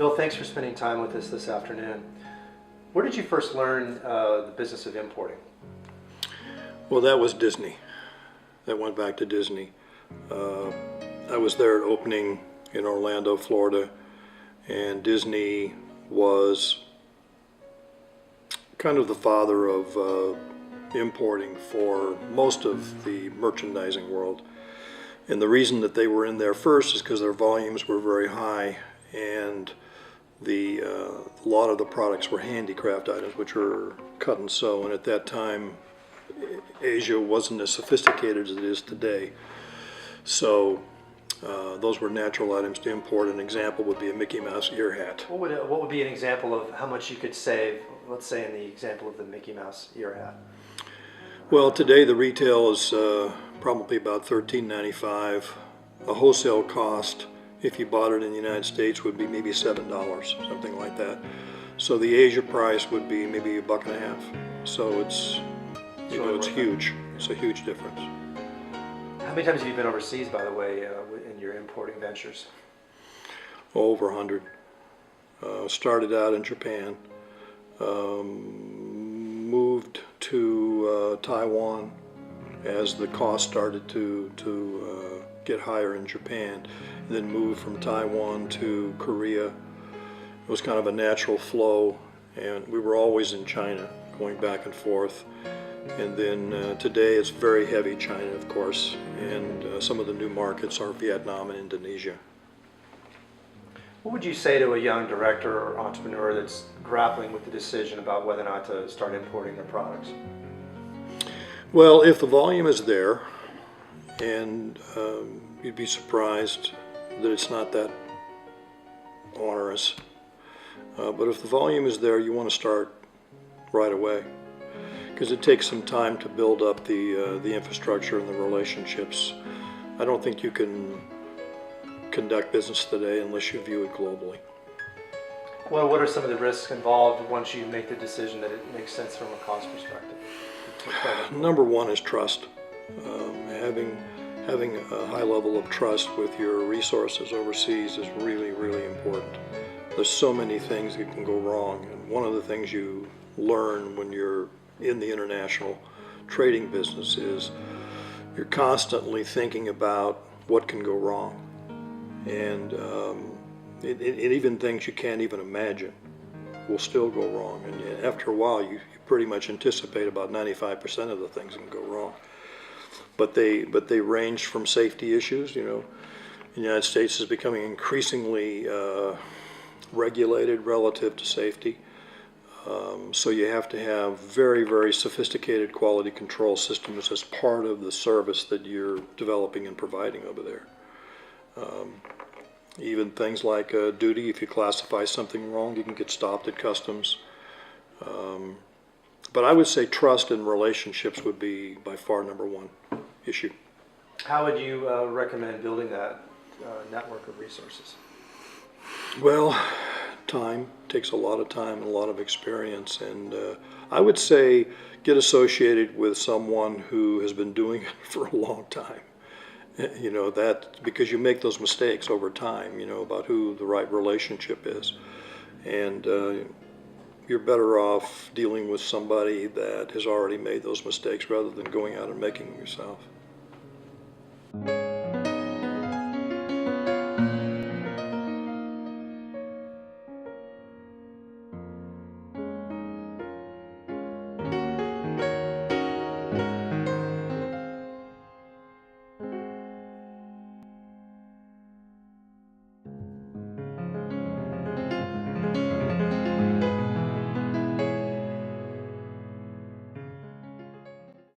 Bill, thanks for spending time with us this afternoon. Where did you first learn the business of importing? Well, that was Disney. That went back to Disney. I was there at opening in Orlando, Florida, and Disney was kind of the father of importing for most of the merchandising world. And the reason that they were in there first is because their volumes were very high, and a lot of the products were handicraft items, which were cut and sew. And at that time, Asia wasn't as sophisticated as it is today. So those were natural items to import. An example would be a Mickey Mouse ear hat. What would be an example of how much you could save, let's say in the example of the Mickey Mouse ear hat? Well, today the retail is probably about $13.95. A wholesale cost, if you bought it in the United States, would be maybe $7, something like that. So the Asia price would be maybe $1.50. So it's huge. It's a huge difference. How many times have you been overseas, by the way, in your importing ventures? Over 100. Started out in Japan, moved to Taiwan as the cost started to get higher in Japan, and then moved from Taiwan to Korea. It was kind of a natural flow, and we were always in China, going back and forth. And then today it's very heavy China, of course, and some of the new markets are Vietnam and Indonesia. What would you say to a young director or entrepreneur that's grappling with the decision about whether or not to start importing their products? Well, if the volume is there, and you'd be surprised that it's not that onerous, but if the volume is there, you want to start right away, because it takes some time to build up the infrastructure and the relationships. I don't think you can conduct business today unless you view it globally. Well, what are some of the risks involved once you make the decision that it makes sense from a cost perspective? Number one is trust. Having a high level of trust with your resources overseas is really, really important. There's so many things that can go wrong, and one of the things you learn when you're in the international trading business is you're constantly thinking about what can go wrong, and even things you can't even imagine will still go wrong. And after a while, you pretty much anticipate about 95% of the things that can go wrong. But they range from safety issues. You know, the United States is becoming increasingly regulated relative to safety. So you have to have very, very sophisticated quality control systems as part of the service that you're developing and providing over there. Even things like duty, if you classify something wrong, you can get stopped at customs. But I would say trust and relationships would be by far number one issue. How would you recommend building that network of resources? Well, time takes a lot of time and a lot of experience, and I would say get associated with someone who has been doing it for a long time. You know, that because you make those mistakes over time, you know, about who the right relationship is, and you're better off dealing with somebody that has already made those mistakes rather than going out and making them yourself.